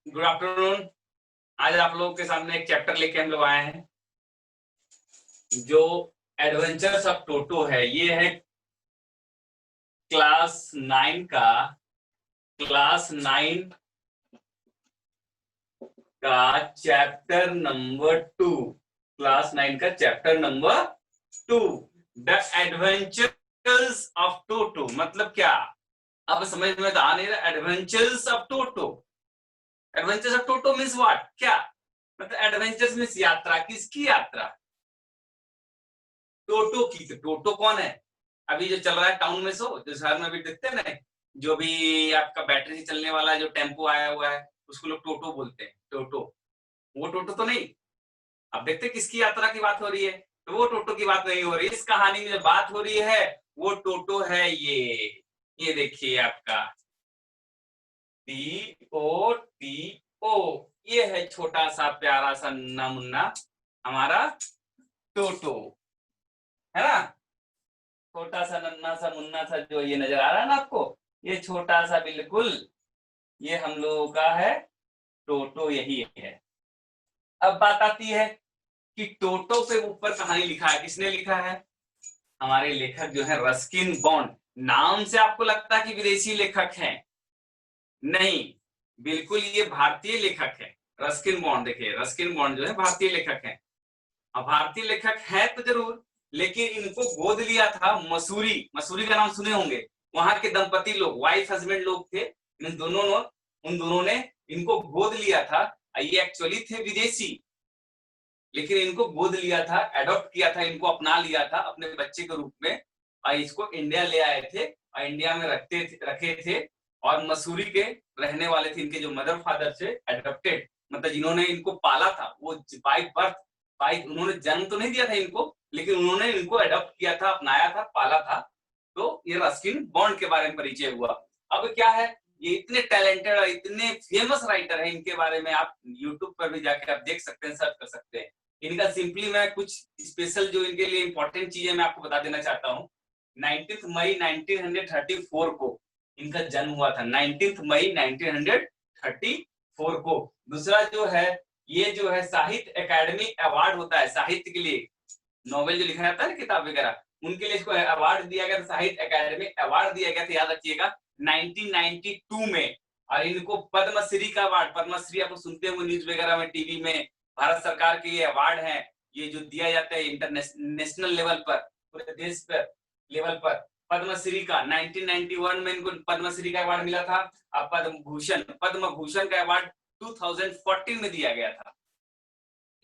Good afternoon. आज आप लोगों के सामने एक चैप्टर लेके हम लोग आए हैं जो एडवेंचर्स ऑफ टोटो है। ये है क्लास 9 का चैप्टर नंबर 2। क्लास 9 का chapter number 2, the adventures of Toto. मतलब क्या, अब समझ में तो आ नहीं रहा। Adventures of Toto, adventures of Toto means what, क्या मतलब? एडवेंचर्स मीन्स यात्रा। किसकी यात्रा? टोटो की। तो टोटो कौन है? अभी जो चल रहा है टाउन में, सो जो शहर में भी देखते हैं ना, जो भी आपका बैटरी से चलने वाला जो टेम्पो आया हुआ है उसको लोग टोटो बोलते हैं। टोटो, वो टोटो तो नहीं। अब देखते हैं किसकी यात्रा की बात हो रही है। तो वो टोटो की बात नहीं हो रही। इस कहानी में जो बात हो रही है वो टोटो है। ये देखिए आपका TOTO। ये है छोटा सा प्यारा सा नन्ना मुन्ना हमारा टोटो, है ना। छोटा सा नन्ना सा मुन्ना सा जो ये नजर आ रहा है ना आपको, ये छोटा सा बिल्कुल, ये हम लोगों का है टोटो, यही है। अब बात आती है कि टोटो पे ऊपर कहानी लिखा है। किसने लिखा है? हमारे लेखक जो है रस्किन बॉन्ड। नाम से आपको लगता है कि विदेशी लेखक हैं, नहीं, बिल्कुल ये भारतीय लेखक है। रस्किन बॉन्ड, देखिए रस्किन बॉन्ड जो है भारतीय लेखक है। अब भारतीय लेखक है तो जरूर, लेकिन इनको गोद लिया था मसूरी। मसूरी का नाम सुने होंगे। वहां के दंपति लोग, वाइफ हस्बैंड लोग थे। उन दोनों ने इनको गोद लिया था। ये एक्चुअली थे विदेशी, लेकिन इनको गोद लिया था, एडॉप्ट किया था, इनको अपना लिया था अपने बच्चे के रूप में, और इसको इंडिया ले आए थे और इंडिया में रखे थे। और मसूरी के रहने वाले थे इनके जो मदर फादर से एडॉप्टेड, मतलब जिन्होंने इनको पाला था, वो बाई बर्थ, बाई, उन्होंने जन्म तो नहीं दिया था इनको, लेकिन उन्होंने इनको एडॉप्ट किया था, अपनाया था, पाला था। तो ये रस्किन बॉन्ड के बारे में परिचय हुआ। अब क्या है, ये इतने टैलेंटेड और इतने फेमस राइटर हैं, इनके बारे में आप यूट्यूब पर भी जाके आप देख सकते हैं, सर्च कर सकते हैं। इनका सिंपली मैं कुछ स्पेशल जो इनके लिए इंपॉर्टेंट चीजें मैं आपको बता देना चाहता हूँ। 19 मई 1934 को इनका जन्म हुआ था। 19 मई 1934 को। दूसरा जो है, ये जो है साहित्य अकादमी अवार्ड होता है साहित्य के लिए, नॉवेल जो लिखा जाता है ना, किताब वगैरह, उनके लिए इसको अवार्ड दिया गया था, साहित्य अकादमी अवार्ड दिया गया था, याद रखिएगा, 1992 में। और इनको पद्मश्री का अवार्ड, पद्मश्री आप सुनते होंगे न्यूज वगैरह में, टीवी में, भारत सरकार के ये अवार्ड है, ये जो दिया जाता है इंटरनेशनल लेवल पर, पूरे देश पर लेवल पर। पद्मश्री का 1991 में इनको पद्मश्री का अवार्ड मिला था। अब पद्म भूषण का अवार्ड 2014 में दिया गया था।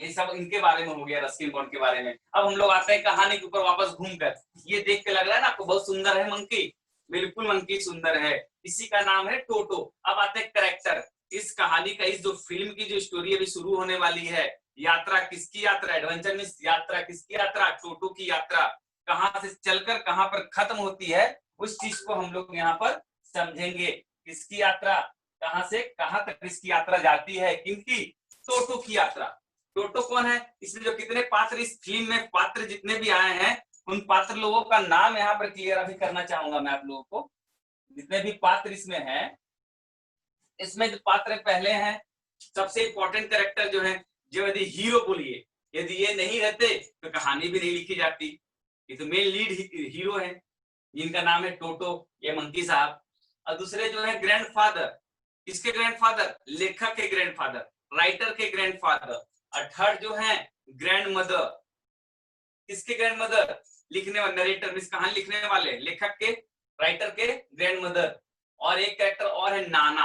ये सब इनके बारे में हो गया, रस्किन बॉन्ड के बारे में। अब हम लोग आते हैं कहानी के ऊपर वापस घूमकर। ये देख के लग रहा है ना आपको बहुत सुंदर है मंकी, बिल्कुल मंकी सुंदर है। इसी का नाम है टोटो। अब आते हैं कैरेक्टर। इस कहानी का, इस जो फिल्म की जो स्टोरी अभी शुरू होने वाली है, यात्रा किसकी यात्रा, एडवेंचर मींस यात्रा, किसकी यात्रा, टोटो की यात्रा, कहां से चलकर कहां पर खत्म होती है, उस चीज को हम लोग यहाँ पर समझेंगे। किसकी यात्रा, कहां से कहां तक इसकी यात्रा जाती है, किनकी? टोटो की यात्रा। टोटो कौन है? इसमें जो कितने पात्र इस फिल्म में, पात्र जितने भी आए हैं, उन पात्र लोगों का नाम यहाँ पर क्लियर अभी करना चाहूंगा मैं आप लोगों को। जितने भी पात्र इसमें हैं, इसमें जो पात्र पहले हैं, सबसे इंपॉर्टेंट कैरेक्टर जो है, जो यदि हीरो बोलिए, यदि ये नहीं रहते तो कहानी भी नहीं लिखी जाती। ये तो मेन लीड हीरो है, जिनका नाम है टोटो, ये मंकी साहब। और दूसरे जो है ग्रैंडफादर। किसके ग्रैंडफादर? लेखक के ग्रैंडफादर, राइटर के ग्रैंडफादर। और थर्ड जो है ग्रैंड मदर। किसके ग्रैंड मदर? लिखने वाले, नरेटर, इस कहानी लिखने वाले लेखक के, राइटर के ग्रैंड मदर। और एक कैरेक्टर और है नाना।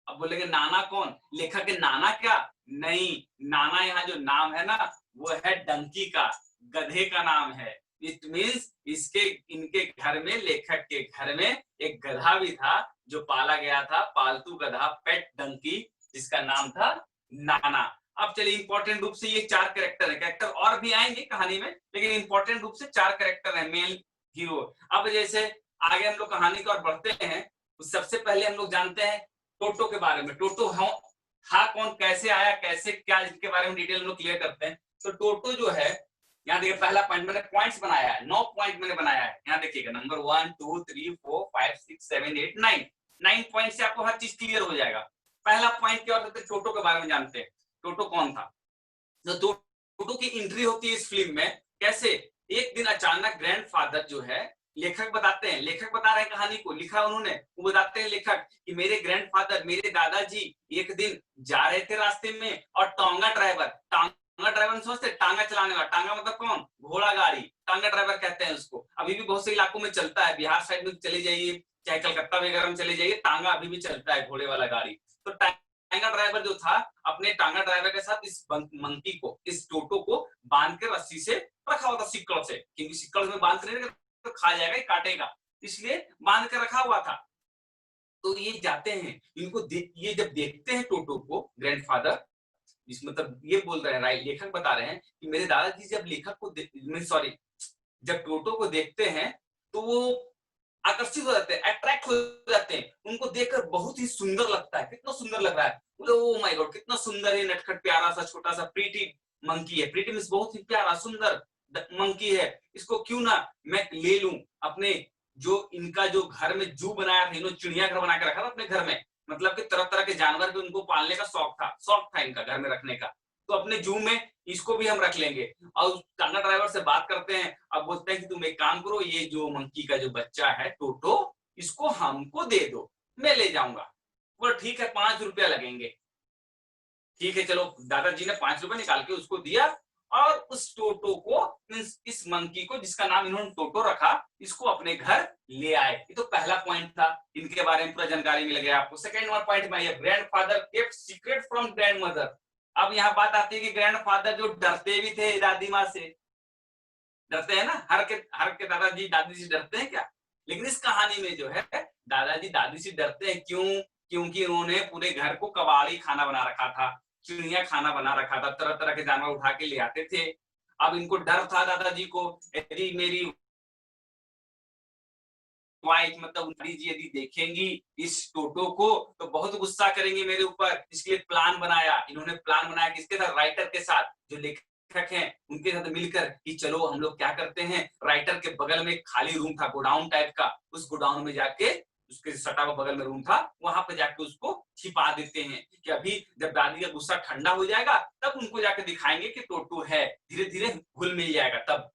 अब बोलेंगे नाना कौन? लेखक के नाना क्या? नहीं, नाना यहाँ जो नाम है ना, वो है डंकी का, गधे का नाम है। इट मीन्स इसके, इनके घर में, लेखक के घर में एक गधा भी था जो पाला गया था, पालतू गधा, पेट डंकी, जिसका नाम था नाना। अब चलिए, इंपॉर्टेंट रूप से ये चार कैरेक्टर है, कैरेक्टर और भी आएंगे कहानी में, लेकिन इंपॉर्टेंट रूप से चार कैरेक्टर है, मेन हीरो। अब जैसे आगे हम लोग कहानी की ओर बढ़ते हैं, तो सबसे पहले हम लोग जानते हैं टोटो के बारे में। टोटो था कौन, कैसे आया, कैसे क्या, इसके बारे में डिटेल हम लोग क्लियर करते हैं। तो टोटो जो है, यहाँ देखिए पहला पॉइंट मैंने पॉइंट्स बनाया है, 9 पॉइंट मैंने बनाया है। यहाँ देखिएगा, नंबर 1 2 3 4 5 6 7 8 9 पॉइंट से आपको हर चीज क्लियर हो जाएगा। पहला पॉइंट क्या होता है, टोटो के बारे में जानते हैं। टोटो कौन था? तो टोटो की एंट्री होती है इस फिल्म में कैसे? एक दिन अचानक ग्रैंडफादर जो है, लेखक बताते हैं, लेखक बता रहे हैं कहानी को, लिखा उन्होंने, वो बताते हैं लेखक कि मेरे ग्रैंडफादर, मेरे दादाजी एक दिन जा रहे थे रास्ते में और टांगा ड्राइवर समझते, टांगा चलाने वाला, टांगा मतलब कौन? घोड़ा गाड़ी, टांगा ड्राइवर कहते हैं उसको। अभी भी बहुत से इलाकों में चलता है, बिहार साइड में चले जाइए, चाहे कलकत्ता वगैरह में चले जाइए, टांगा अभी भी चलता है, घोड़े वाला गाड़ी। तो टांगा ड्राइवर जो था, अपने टांगा ड्राइवर के साथ इस मंकी को, इस टोटो को बांध के रस्सी से रखा हुआ था, सिक्कड़ से, क्योंकि सिक्कड़ में बांध कर तो खा जाएगा, काटेगा, इसलिए बांध कर रखा हुआ था। तो ये जाते हैं, इनको ये जब देखते हैं टोटो को, ग्रैंडफादर इस मतलब ये बोल रहे हैं, राइट, लेखक बता रहे हैं कि मेरे दादाजी जब लेखक को सॉरी जब टोटो को देखते हैं तो वो आकर्षित हो जाते हैं, अट्रैक्ट हो जाते हैं, उनको देखकर बहुत ही सुंदर लगता है, कितना सुंदर लग रहा है, ओ माय गॉड कितना सुंदर है, नटखट प्यारा सा छोटा सा प्रीटी मंकी है, प्रीटी मींस बहुत ही प्यारा सुंदर मंकी है, इसको क्यों ना मैं ले लूं अपने, जो इनका जो घर में जू बनाया था, इन्होंने चिड़ियाघर बना के रखा था अपने घर में, मतलब कि तरह तरह के जानवर भी उनको पालने का शौक था इनका घर में रखने का, तो अपने जू में इसको भी हम रख लेंगे। और टांगा ड्राइवर से बात करते हैं, अब बोलते हैं कि तुम एक काम करो, ये जो मंकी का जो बच्चा है टोटो, इसको हमको दे दो, मैं ले जाऊंगा। वो ठीक है, 5 रुपया लगेंगे। ठीक है, चलो दादाजी ने 5 रुपए निकाल के उसको दिया, और उस टोटो को, इस मंकी को, जिसका नाम इन्होंने टोटो रखा, इसको अपने घर ले आए। ये तो पहला पॉइंट था, इनके बारे में पूरा जानकारी मिल गया आपको। सेकंड पॉइंट में ये grandfather kept secret from grandmother. अब यहाँ बात आती है कि ग्रैंडफादर जो डरते भी थे दादी माँ से, डरते हैं ना, हर के दादाजी दादी से डरते हैं क्या? लेकिन इस कहानी में जो है दादाजी दादी से डरते हैं, क्यों? क्योंकि उन्होंने पूरे घर को कबाड़ी खाना बना रखा था, चिड़िया खाना बना रखा था, तरह तरह के जानवर उठा के ले आते थे। अब इनको डर था दादाजी को, यदि मेरी वाइफ मतलब उनकी जी यदि देखेंगी इस टोटो को तो बहुत गुस्सा करेंगे मेरे ऊपर, इसलिए प्लान बनाया, इन्होंने प्लान बनाया किसके साथ? राइटर के साथ, जो लेखक हैं उनके साथ मिलकर, कि चलो हम लोग क्या करते हैं, राइटर के बगल में खाली रूम था, गोडाउन टाइप का, उस गोडाउन में जाके, उसके सटा हुआ बगल में रूम था, वहां पर जाके उसको छिपा देते हैं, कि अभी जब दादी का गुस्सा ठंडा हो जाएगा तब उनको जाके दिखाएंगे कि टोटो है, धीरे धीरे घुल मिल जाएगा तब।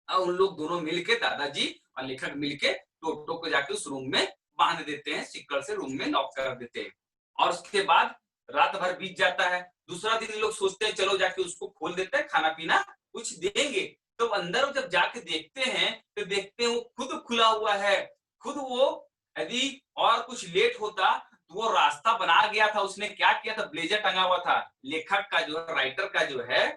और उन लोग दोनों मिलके, दादाजी और लेखक मिलके टोटो को जाके उस रूम में बांध देते हैं, सिक्कड़ से रूम में लॉक कर देते हैं। और उसके बाद रात भर बीत जाता है, दूसरा दिन लोग सोचते हैं चलो जाके उसको खोल देते हैं, खाना पीना कुछ देंगे। तो अंदर जब जाके देखते हैं तो देखते हैं वो खुद खुला हुआ है, खुद वो, यदि और कुछ लेट होता तो वो रास्ता बना गया था। उसने क्या किया था, ब्लेजर टंगा हुआ था, लेखक का जो है, राइटर का जो है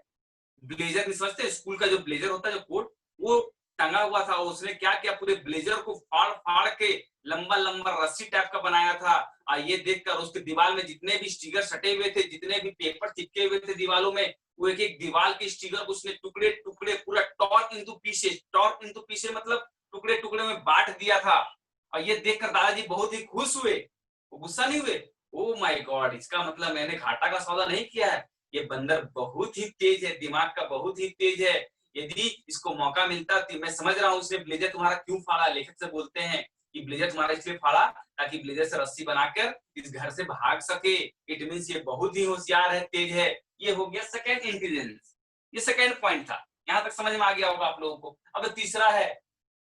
ब्लेजर, नहीं समझते, स्कूल का जो ब्लेजर होता है, जो कोट, वो टंगा हुआ था। उसने क्या किया, पूरे ब्लेजर को फाड़ फाड़ के लंबा लंबा रस्सी टाइप का बनाया था। और ये देखकर उसके दीवार में जितने भी स्टिकर सटे हुए थे, जितने भी पेपर चिपके हुए थे दीवारों में, वो एक एक दीवार के स्टिकर को उसने टुकड़े टुकड़े पूरा टॉर इंटू पीसेस मतलब टुकड़े टुकड़े में बांट दिया था। और ये देखकर दादाजी बहुत ही खुश हुए, वो गुस्सा नहीं हुए। ओ माय गॉड, इसका मतलब मैंने घाटा का सौदा नहीं किया है, ये बंदर बहुत ही तेज है, दिमाग का बहुत ही तेज है। यदि इसको मौका मिलता तो मैं समझ रहा हूँ इसने ब्लेजर तुम्हारा क्यों फाड़ा। लेखक से बोलते हैं कि ब्लेजर तुम्हारा इसलिए फाड़ा ताकि ब्लेजर से रस्सी बनाकर इस घर से भाग सके। इट मींस ये बहुत ही होशियार है, तेज है। ये हो गया सेकंड इंटेलिजेंस, ये सेकंड पॉइंट था। यहाँ तक समझ में आ गया होगा आप लोगों को। अब तीसरा है,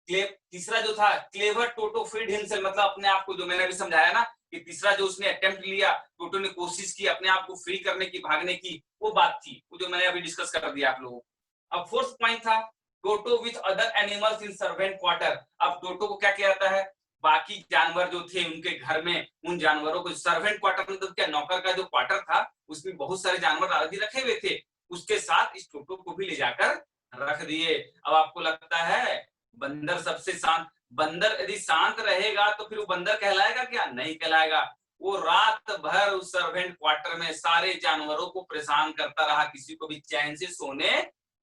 तीसरा जो था, क्लेवर टोटो फ्रीड हिमसेल्फ, मतलब अपने आप को, जो मैंने अभी समझाया ना कि तीसरा जो उसने अटेम्प्ट लिया, टोटो ने कोशिश की अपने आप को फ्री करने की, भागने की, वो बात थी, वो जो मैंने अभी डिस्कस कर दिया आप लोगों को। अब फोर्थ पॉइंट था Toto with other animals in servant quarter. अब टोटो को क्या किया जाता है, बाकी जानवर जो थे उनके घर में, उन जानवरों को, सर्वेंट क्वार्टर मतलब क्या, नौकर का जो क्वार्टर था, उसमें बहुत सारे जानवर दादाजी रखे हुए थे, उसके साथ इस टोटो को भी ले जाकर रख दिए। अब आपको लगता है बंदर सबसे शांत, बंदर यदि शांत रहेगा तो फिर वो बंदर कहलाएगा क्या? नहीं कहलाएगा। वो रात भर उस सर्वेंट क्वार्टर में सारे जानवरों को परेशान करता रहा, किसी को भी चैन से सोने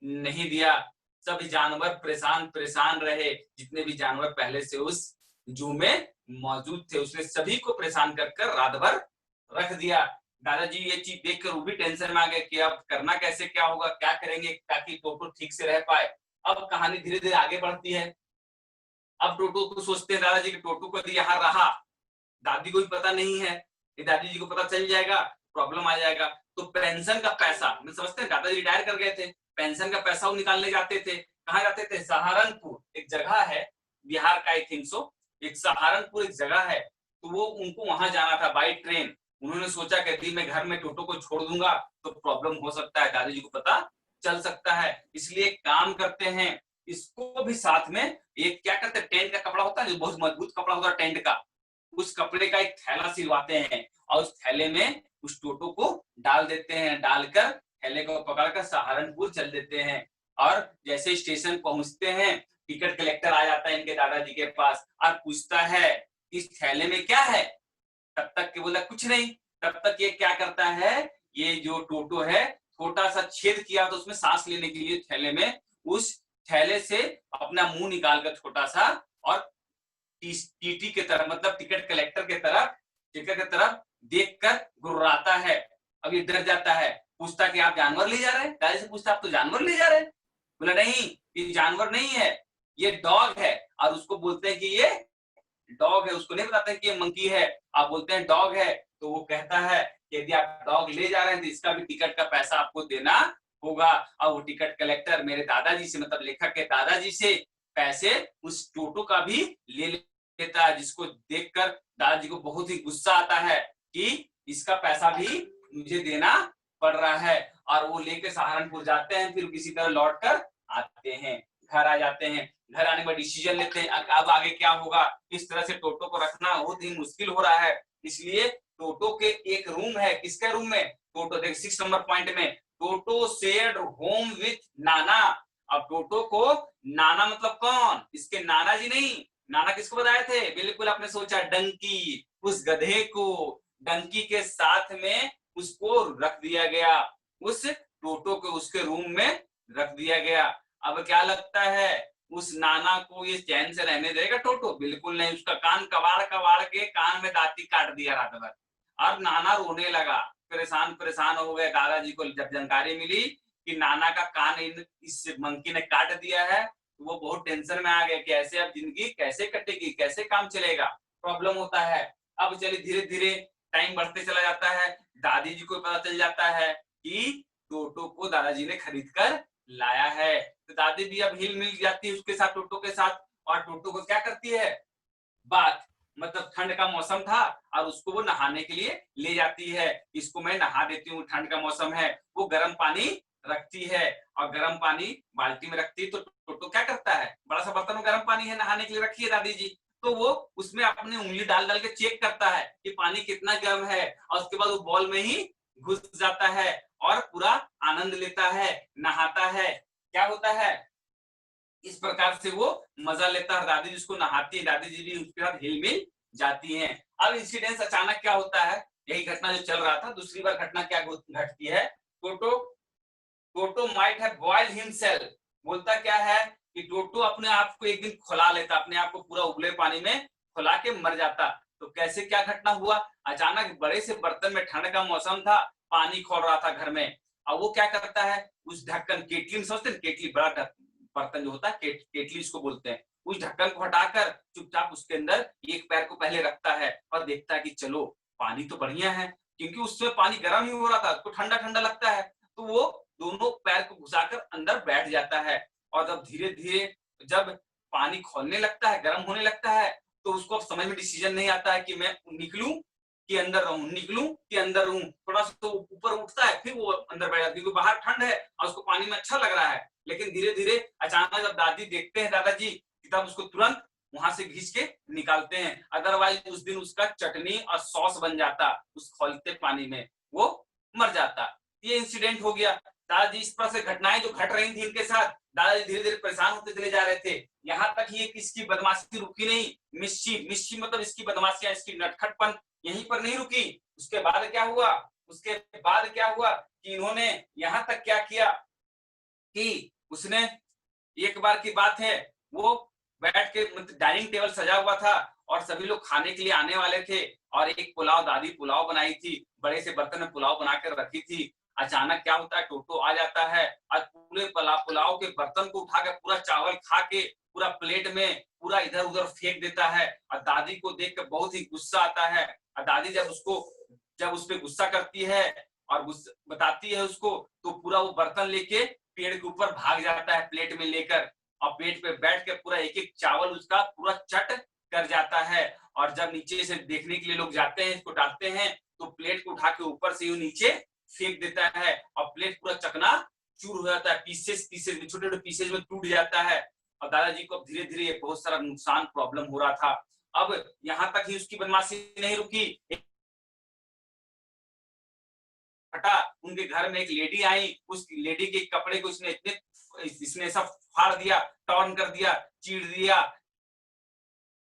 नहीं दिया। सभी जानवर परेशान परेशान रहे, जितने भी जानवर पहले से उस जू में मौजूद थे, उसने सभी को परेशान कर कर रात भर रख दिया। दादाजी ये चीज देखकर वो भी टेंशन में आ गए कि अब करना कैसे, क्या होगा, क्या करेंगे ताकि टोटो ठीक से रह पाए। अब कहानी धीरे धीरे आगे बढ़ती है। अब टोटो को सोचते हैं दादाजी कि टोटो को यदि यहाँ रहा, दादी को भी पता नहीं है, ये दादी जी को पता चल जाएगा, प्रॉब्लम आ जाएगा। तो पेंशन का पैसा, मैं समझते हैं दादाजी रिटायर कर गए थे, पेंशन का पैसा वो निकालने जाते थे। कहाँ जाते थे? सहारनपुर, एक जगह है बिहार का, आई थिंक सो, एक सहारनपुर एक जगह है, तो वो उनको वहां जाना था बाई ट्रेन। उन्होंने सोचा कि यदि मैं घर में टोटो को छोड़ दूंगा तो प्रॉब्लम हो सकता है, दादाजी को पता चल सकता है, इसलिए काम करते हैं, इसको भी साथ में एक क्या करते हैं, टेंट का कपड़ा होता है जो बहुत मजबूत कपड़ा होता है टेंट का, उस कपड़े का एक थैला सिलवाते हैं और उस थैले में उस टोटो को डाल देते हैं, डालकर थैले को पकड़कर सहारनपुर चल देते हैं। और जैसे स्टेशन पहुंचते हैं, टिकट कलेक्टर आ जाता है इनके दादाजी के पास और पूछता है इस थैले में क्या है। तब तक के बोला कुछ नहीं, तब तक ये क्या करता है, ये जो टोटो है छोटा सा छेद किया तो उसमें सांस लेने के लिए थैले में, उस थैले से अपना मुंह निकालकर छोटा सा और टीटी के तरफ, मतलब टिकट कलेक्टर के तरफ, टिकट के तरफ देखकर गुर्राता है। अब ये डर जाता है, पूछता कि आप जानवर ले जा रहे हैं, दादी से पूछता आप तो जानवर ले जा रहे हैं, बोला नहीं ये जानवर नहीं है, ये डॉग है। और उसको बोलते हैं कि ये डॉग है, उसको नहीं बताते कि ये मंकी है, आप बोलते हैं डॉग है। तो वो कहता है कि यदि आप डॉग ले जा रहे हैं तो इसका भी टिकट का पैसा आपको देना होगा। और वो टिकट कलेक्टर मेरे दादाजी से, मतलब लेखक के दादाजी से पैसे उस टोटो का भी ले लेता है, जिसको देखकर दादाजी को बहुत ही गुस्सा आता है कि इसका पैसा भी मुझे देना पड़ रहा है। और वो लेके सहारनपुर जाते हैं, फिर किसी तरह लौट कर आते हैं, घर आ जाते हैं। घर आने के बाद डिसीजन लेते हैं अब आगे क्या होगा। इस तरह से टोटो को रखना बहुत ही मुश्किल हो रहा है, इसलिए टोटो के एक रूम है, किसके रूम में, टोटो देख 6 नंबर पॉइंट में, टोटो शेयर्ड होम विथ नाना। अब टोटो को नाना मतलब कौन, इसके नाना जी नहीं, नाना किसको बताए थे, बिल्कुल आपने सोचा डंकी, उस गधे को, डंकी के साथ में उसको रख दिया गया, उस टोटो को उसके रूम में रख दिया गया। अब क्या लगता है उस नाना को ये चैन से रहने देगा टोटो, बिल्कुल नहीं, उसका कान कबाड़ कबाड़ के कान में दांती काट दिया रात भर। और नाना रोने लगा, परेशान परेशान हो गए। दादाजी को जब जानकारी मिली कि नाना का कान इस मंकी ने काट दिया है, तो वो बहुत टेंशन में आ गए कि ऐसे अब जिंदगी कैसे कटेगी, कैसे काम चलेगा, प्रॉब्लम होता है। अब चलिए धीरे धीरे टाइम बढ़ते चला जाता है, दादी जी को पता चल जाता है कि टोटो को दादाजी ने खरीद कर लाया है। तो दादी भी अब हिल मिल जाती है उसके साथ, टोटो के साथ, और टोटो को क्या करती है, बात, मतलब ठंड का मौसम था और उसको वो नहाने के लिए ले जाती है, इसको मैं नहा देती हूँ, ठंड का मौसम है। वो गर्म पानी रखती है और गर्म पानी बाल्टी में रखती है, तो टोटो क्या करता है, बड़ा सा बर्तन में गर्म पानी है, नहाने के लिए रखी है दादी जी, तो वो उसमें अपनी उंगली डाल डाल के चेक करता है कि पानी कितना गर्म है, और उसके बाद वो बॉल में ही घुस जाता है और पूरा आनंद लेता है, नहाता है। क्या होता है, इस प्रकार से वो मजा लेता है। दादी जी उसको नहाती है, दादी जी भी उसके साथ हिल मिल जाती हैं। अब इंसिडेंस अचानक क्या होता है, यही घटना जो चल रहा था, दूसरी बार घटना क्या घटती है, टोटो टोटो माइट हैव बॉइल्ड हिमसेल्फ, बोलता क्या है कि टोटो अपने आप को एक दिन खुला लेता, अपने आप को पूरा उबले पानी में खुला के मर जाता। तो कैसे क्या घटना हुआ, अचानक बड़े से बर्तन में, ठंड का मौसम था, पानी खोल रहा था घर में, अब वो क्या करता है, उस ढक्कन, केटली में समझते हैं, केटली बड़ा बर्तन जो होता है, केटली इसको बोलते हैं, उस ढक्कन को हटाकर चुपचाप उसके अंदर एक पैर को पहले रखता है और देखता है कि चलो पानी तो बढ़िया है, क्योंकि उसमें पानी गर्म ही हो रहा था, उसको ठंडा ठंडा लगता है, तो वो दोनों पैर को घुसाकर अंदर बैठ जाता है। और जब धीरे धीरे जब पानी खोलने लगता है, गर्म होने लगता है, तो उसको समझ में डिसीजन नहीं आता है कि मैं निकलूं कि अंदर रहूं, निकलूं कि अंदर रहूं, थोड़ा सा तो ऊपर उठता है, फिर वो अंदर बैठ जाता है, क्योंकि बाहर ठंड है और उसको पानी में अच्छा लग रहा है। लेकिन धीरे धीरे अचानक जब दादी देखते हैं दादाजी, तब उसको तुरंत वहां से घिस के निकालते हैं, अदरवाइज उस दिन उसका चटनी और सॉस बन जाता, उस खोलते पानी में वो मर जाता। ये इंसिडेंट हो गया। दादाजी इस तरह से घटनाएं जो घट रही थी इनके साथ, दादाजी धीरे धीरे परेशान होते चले जा रहे थे। यहाँ तक ये किसकी बदमाशी रुकी नहीं, मिस्ची मिस्ची मतलब इसकी बदमाशियां, इसकी नटखटपन यहीं पर नहीं रुकी। उसके बाद क्या हुआ, उसके बाद क्या हुआ कि इन्होंने यहाँ तक क्या किया कि उसने, एक बार की बात है, वो बैठ के, मतलब डाइनिंग टेबल सजा हुआ था और सभी लोग खाने के लिए आने वाले थे, और एक पुलाव, दादी पुलाव बनाई थी, बड़े से बर्तन में पुलाव बनाकर रखी थी। अचानक क्या होता है, टोटो आ जाता है और पूरे पुलाव के बर्तन को उठाकर पूरा चावल खा के पूरा प्लेट में पूरा इधर उधर फेंक देता है, और दादी को देख कर बहुत ही गुस्सा आता है। और दादी जब उसको जब उस पे गुस्सा करती है और बताती है उसको, तो पूरा वो बर्तन लेके पेड़ के ऊपर भाग जाता है प्लेट में लेकर, और पेट पे बैठ के पूरा एक एक चावल उसका पूरा चट कर जाता है। और जब नीचे से देखने के लिए लोग जाते हैं, इसको डांटते हैं, तो प्लेट को उठा के ऊपर से यूं नीचे फेंक देता है और प्लेट पूरा चकना चूर हो जाता है, पीसेस पीसेस में, छोटे छोटे पीसेस में टूट जाता है। और दादाजी को धीरे धीरे बहुत सारा नुकसान प्रॉब्लम हो रहा था। अब यहाँ तक ही उसकी बदमाशी नहीं रुकी, हटा उनके घर में एक लेडी आई, उस लेडी के कपड़े को इसने सब फाड़ दिया, टॉर्न कर दिया, चीर दिया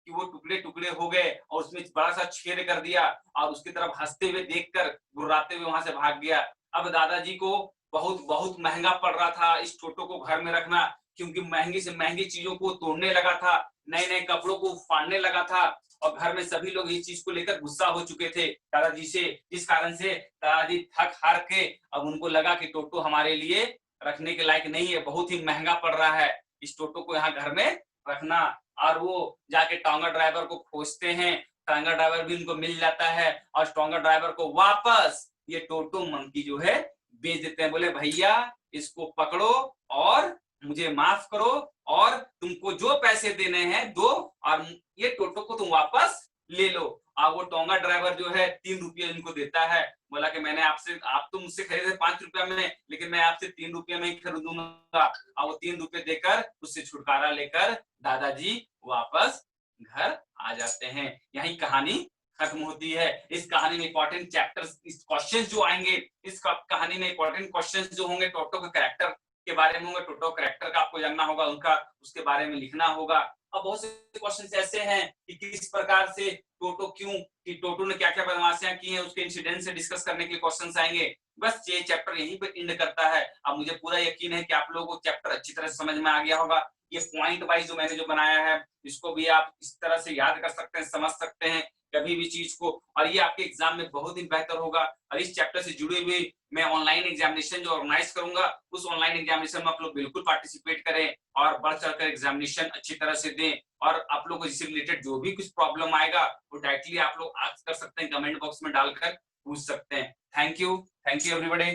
कि वो टुकड़े टुकड़े हो गए, और उसमें बड़ा सा छेद कर दिया, और उसकी तरफ हंसते हुए देखकर गुर्राते हुए वहां से भाग गया। अब दादाजी को बहुत बहुत महंगा पड़ रहा था इस टोटो को घर में रखना, क्योंकि महंगी से महंगी चीजों को तोड़ने लगा था, नए नए कपड़ों को फाड़ने लगा था, और घर में सभी लोग इस चीज को लेकर गुस्सा हो चुके थे दादाजी से। इस कारण से दादाजी थक हार के अब उनको लगा कि टोटो हमारे लिए रखने के लायक नहीं है, बहुत ही महंगा पड़ रहा है इस टोटो को यहाँ घर में रखना। और वो जाके टोंगा ड्राइवर को खोजते हैं, टोंगा ड्राइवर भी उनको मिल जाता है, और टोंगा ड्राइवर को वापस ये टोटो मंकी जो है बेच देते हैं। बोले भैया इसको पकड़ो और मुझे माफ करो, और तुमको जो पैसे देने हैं दो, और ये टोटो को तुम वापस ले लो। और वो टोंगा ड्राइवर जो है 3 रुपये इनको देता है, बोला कि मैंने आप तो मुझसे खरीदे 5 रुपया में, लेकिन मैं आपसे 3 रुपये में ही खरीदूंगा। और वो 3 रुपये देकर उससे छुटकारा लेकर दादाजी वापस घर आ जाते हैं। यही कहानी खत्म होती है। इस कहानी में इंपॉर्टेंट चैप्टर्स, इस क्वेश्चन जो आएंगे, इस कहानी में इंपॉर्टेंट क्वेश्चन जो होंगे टोटो के कैरेक्टर के बारे में होंगे, टोटो कैरेक्टर का आपको जानना होगा, उनका उसके बारे में लिखना होगा। अब बहुत से क्वेश्चन ऐसे हैं कि किस प्रकार से टोटो कि टोटो ने क्या क्या बदमाशियां की हैं, उसके इंसिडेंट से डिस्कस करने के लिए क्वेश्चन आएंगे। बस ये चैप्टर यहीं पे एंड करता है। अब मुझे पूरा यकीन है कि आप लोगों को चैप्टर अच्छी तरह से समझ में आ गया होगा। ये पॉइंट वाइज जो मैंने जो बनाया है, इसको भी आप इस तरह से याद कर सकते हैं, समझ सकते हैं कभी भी चीज को, और ये आपके एग्जाम में बहुत ही बेहतर होगा। और इस चैप्टर से जुड़े हुए मैं ऑनलाइन एग्जामिनेशन जो ऑर्गेनाइज करूंगा, उस ऑनलाइन एग्जामिनेशन में आप लोग बिल्कुल पार्टिसिपेट करें और बढ़ चढ़कर एग्जामिनेशन अच्छी तरह से दें। और आप लोग को इससे रिलेटेड जो भी कुछ प्रॉब्लम आएगा वो डायरेक्टली आप लोग आस्क कर सकते हैं, कमेंट बॉक्स में डालकर पूछ सकते हैं। Thank you everybody.